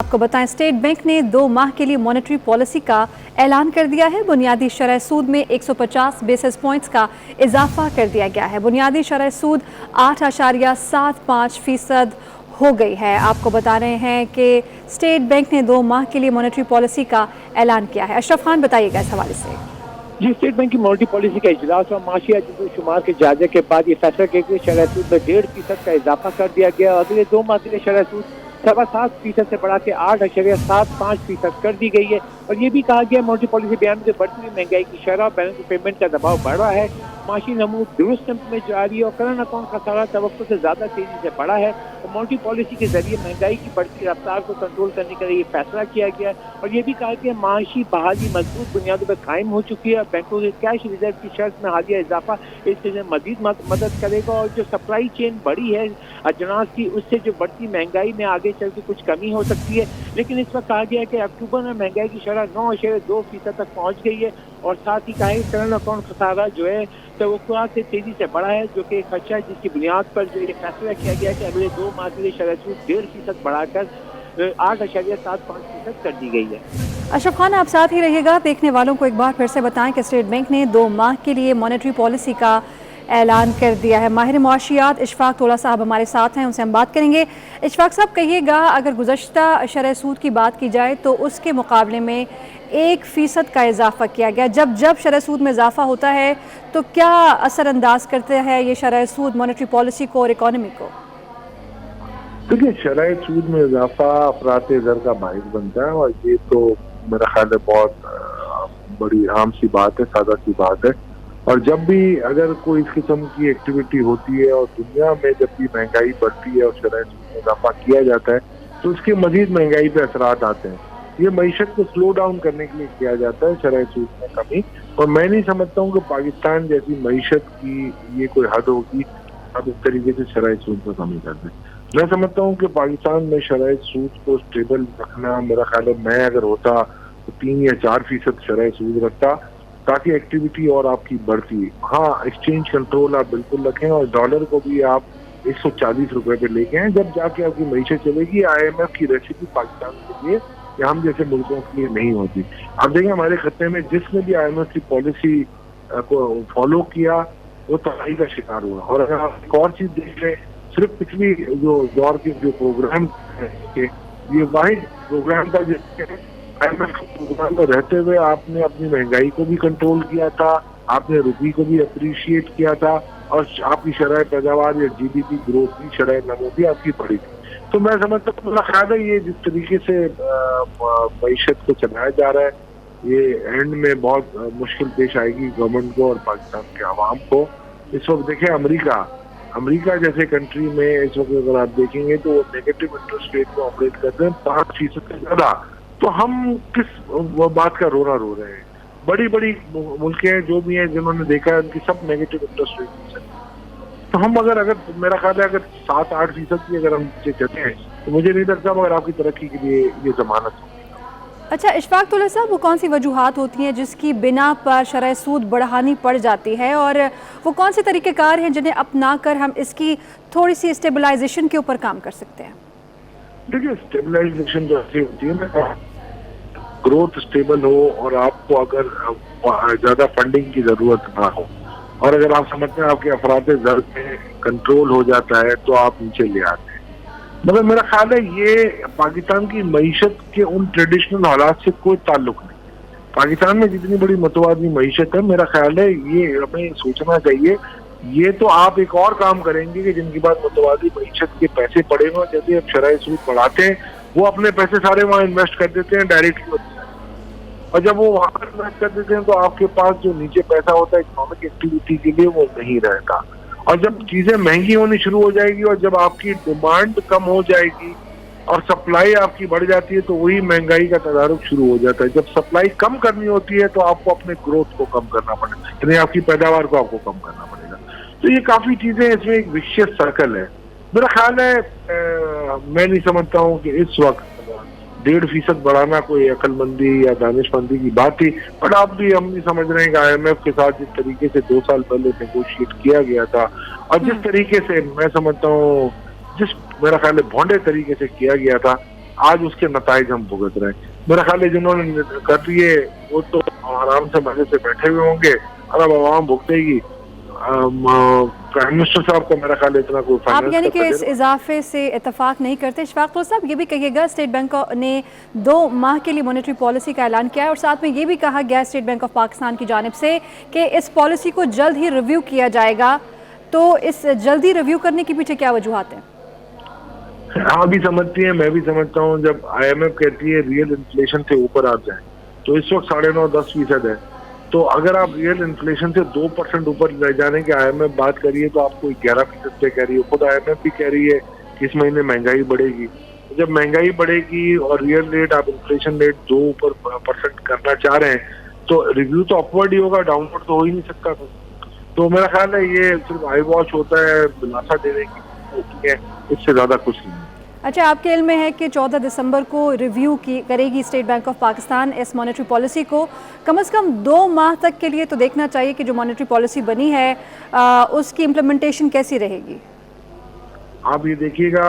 आपको बताएं, state bank ने 2 माह के लिए मॉनेटरी पॉलिसी का ऐलान कर दिया है। बुनियादी शरह सूद में 150 बेसिस पॉइंट्स का इजाफा कर दिया गया है। बुनियादी शरह सूद 8.75% हो गई है। आपको बता रहे हैं कि स्टेट बैंक ने 2 माह के लिए मॉनेटरी पॉलिसी का ऐलान किया है। अशरफ खान बताइएगा इस हवाले से। जी, स्टेट बैंक की मॉनेटरी पॉलिसी का इजलास और माशी शुमार के जायजे के बाद ये फैसला किया कि शरह सूद में 1.5% का इजाफा कर दिया गया और अगले 2 माह के लिए शरह सूद 7.5% से बढ़ा के 8.75% कर दी गई है। और ये भी कहा गया मॉनेटरी पॉलिसी बयान में बढ़ती हुई महंगाई की शरह और बैलेंस पेमेंट का दबाव बढ़ रहा है, माशी नमूद दुरुस्त में जारी और करंट अकाउंट का खसारा तवक्को से ज्यादा तेजी से बढ़ा है। और मॉनेटरी पॉलिसी के जरिए महंगाई की बढ़ती रफ्तार को कंट्रोल करने के लिए फैसला किया गया है। और ये भी कहा गया माशी बहाली मजबूत बुनियादों पर कायम हो चुकी है। बैंकों के कैश रिजर्व की शर्त में हालिया इजाफा इससे मजीद मदद करेगा और जो सप्लाई चेन बढ़ी है अजनास की, उससे जो बढ़ती महंगाई में आगे चल के कुछ कमी हो सकती है। लेकिन इस वक्त कहा गया है कि अक्टूबर में महंगाई की शरह 9.2% तक पहुंच गई है। और साथ ही कहा है करंट अकाउंट खसारा जो है तवक्कुआ से तेजी से बढ़ा है, जो कि एक खर्चा है जिसकी बुनियाद पर जो ये फैसला किया गया कि अगले 2 माह के लिए शरह सूद 1.5% बढ़ाकर 8.75% कर दी गई है। अशरफ खान, आप साथ ही रहिएगा। देखने वालों को एक बार फिर से बताएं कि स्टेट बैंक ने 2 माह के लिए मॉनेटरी पॉलिसी का ऐलान कर दिया है। माहिर मुआशियात इशफाक तोला साहब हमारे साथ हैं, उनसे हम बात करेंगे। इशफाक साहब, कहिएगा, अगर गुज़श्ता शरह सूद की बात की जाए तो उसके मुकाबले में 1% का इजाफा किया गया। जब शरह सूद में इजाफा होता है तो क्या असरअंदाज करते हैं ये शरह सूद मॉनेटरी पॉलिसी को और इकॉनमी को? देखिए, शरह सूद में इजाफा अफरात ज़र का बाइस बनता है और ये तो मेरा ख्याल है बहुत बड़ी आम सी बात है, सादा सी बात है। और जब भी अगर कोई इस किस्म की एक्टिविटी होती है और दुनिया में जब भी महंगाई बढ़ती है और शरह सूद में इजाफा किया जाता है तो उसके मजीद महंगाई पे असरात आते हैं। ये मईशत को स्लो डाउन करने के लिए किया जाता है शरह सूद में कमी। और मैं नहीं समझता हूँ कि पाकिस्तान जैसी मईशत की ये कोई हद होगी अब इस तरीके से शरह सूद में कमी कर दे। मैं समझता हूँ कि पाकिस्तान में शरह सूद को स्टेबल रखना, मेरा ख्याल है मैं अगर होता तो 3 या 4% शरह सूद रखता ताकि एक्टिविटी और आपकी बढ़ती। हाँ, एक्सचेंज कंट्रोल आप बिल्कुल रखें और डॉलर को भी आप 140 रुपए पे लेके आए, जब जाके आपकी मईशत चलेगी। IMF की रेसिपी पाकिस्तान के लिए या हम जैसे मुल्कों के लिए नहीं होती। आप देखें हमारे खत्ते में जिसने भी IMF की पॉलिसी को फॉलो किया वो तबाही का शिकार हुआ। और अगर आप एक और चीज देख लें, सिर्फ पिछली जो दौर के जो प्रोग्राम है ये वाहिद प्रोग्राम था जिसके IMF प्रोग्राम में रहते हुए आपने अपनी महंगाई को भी कंट्रोल किया था, आपने रुपये को भी अप्रिशिएट किया था और आपकी शरह पैदावार या GDP ग्रोथ की शरह नमो भी आपकी बढ़ी थी। तो मैं समझता हूँ मेरा ख्याल है ये जिस तरीके से मईशत को चलाया जा रहा है ये एंड में बहुत मुश्किल पेश आएगी गवर्नमेंट को और पाकिस्तान के आवाम को। इस वक्त देखें अमेरिका जैसे कंट्री में इस वक्त अगर आप देखेंगे तो वो नेगेटिव इंटरेस्ट रेट में ऑपरेट करते हैं 5% से ज्यादा। तो हम किस बात का रोना रो रहे हैं? बड़ी मुल्कें हैं जो भी हैं जिन्होंने देखा है उनकी सब नेगेटिव इंटरेस्ट रेट है। तो हम अगर मेरा ख्याल है अगर 7-8% की अगर हम नीचे चलते हैं तो मुझे नहीं लगता मगर आपकी तरक्की के लिए ये जमानत होगी। अच्छा इशफाक तोला साहब, वो कौन सी वजूहात होती हैं जिसकी बिना पर शरह सूद बढ़ानी पड़ जाती है और वो कौन से तरीक़ेकार हैं जिन्हें अपना कर हम इसकी थोड़ी सी स्टेबलाइजेशन के ऊपर काम कर सकते हैं? देखिए, स्टेबलाइजेशन जो ऐसी होती है ना, ग्रोथ स्टेबल हो और आपको अगर ज्यादा फंडिंग की जरूरत ना हो और अगर आप समझते हैं आपके अफराद ज़र में कंट्रोल हो जाता है तो आप नीचे ले आते हैं। मगर मेरा ख्याल है ये पाकिस्तान की मईशत के उन ट्रेडिशनल हालात से कोई ताल्लुक नहीं। पाकिस्तान में जितनी बड़ी मतवादी मईशत है मेरा ख्याल है ये हमें सोचना चाहिए। ये तो आप एक और काम करेंगे कि जिनकी बात मतवादी मईशत के पैसे पड़े हुए, जैसे अब शरह सूद बढ़ाते हैं वो अपने पैसे सारे वहाँ इन्वेस्ट कर देते हैं डायरेक्टली और जब वो वहां पर इन्वेस्ट कर देते हैं तो आपके पास जो नीचे पैसा होता है इकोनॉमिक एक्टिविटी के लिए वो नहीं रहता। और जब चीजें महंगी होनी शुरू हो जाएगी और जब आपकी डिमांड कम हो जाएगी और सप्लाई आपकी बढ़ जाती है तो वही महंगाई का तदारुक शुरू हो जाता है। जब सप्लाई कम करनी होती है तो आपको अपने ग्रोथ को कम करना पड़ेगा, यानी आपकी पैदावार को आपको कम करना पड़ेगा। तो ये काफी चीजें इसमें एक विशेष सर्कल है। मेरा ख्याल है मैं नहीं समझता हूँ कि इस वक्त 1.5% बढ़ाना कोई अक्लमंदी या दानिशमंदी की बात थी। बट आप भी हम नहीं समझ रहे हैं कि IMF के साथ जिस तरीके से 2 साल पहले नेगोशिएट किया गया था और जिस तरीके से मैं समझता हूँ जिस मेरा ख्याल है भोंडे तरीके से किया गया था, آج اس کے نتائج ہم بھگت رہے ہیں. میرا خیال ہے جنہوں نے کر لیے وہ تو آرام سے مزے سے بیٹھے ہوئے ہوں گے, اور اب عوام بھگتے گی. پرائم منسٹر صاحب کو میرا خیال ہے اتنا کوئی آپ فائنانس یعنی کا کہ اس اضافے سے اتفاق نہیں کرتے. اشفاق طلعہ صاحب یہ بھی کہیے گا اسٹیٹ بینک نے 2 ماہ کے لیے مانیٹری پالیسی کا اعلان کیا ہے, اور ساتھ میں یہ بھی کہا گیا اسٹیٹ بینک آف پاکستان کی جانب سے کہ اس پالیسی کو جلد ہی ریویو کیا جائے گا. تو اس جلدی ریویو کرنے کے پیچھے کیا وجوہات ہیں؟ ہاں بھی سمجھتی ہیں, میں بھی سمجھتا ہوں. جب آئی ایم ایف کہتی ہے ریئل انفلیشن سے اوپر آ جائیں, تو اس وقت 9.5-10% ہے. تو اگر آپ ریئل انفلیشن سے 2% اوپر لے جانے کی آئی ایم ایف بات کریے تو آپ کو 11% پہ کہہ رہی ہے. خود آئی ایم ایف بھی کہہ رہی ہے کہ اس مہینے مہنگائی بڑھے گی. جب مہنگائی بڑھے گی اور ریئل ریٹ آپ انفلیشن ریٹ 2% کرنا چاہ رہے ہیں, تو ریویو تو اپورڈ ہی ہوگا, ڈاؤن ورڈ تو ہو ہی نہیں سکتا. تو میرا خیال ہے یہ صرف آئی واش ہوتا ہے, دلاسا دینے کی ہوتی ہے, اس سے زیادہ کچھ نہیں. اچھا, آپ کے علم میں ہے کہ 14 دسمبر کو ریویو کرے گی اسٹیٹ بینک آف پاکستان اس مانیٹری پالیسی کو. کم از کم 2 ماہ تک کے لیے تو دیکھنا چاہیے کہ جو مانیٹری پالیسی بنی ہے اس کی امپلیمنٹیشن کیسی رہے گی. آپ یہ دیکھیے گا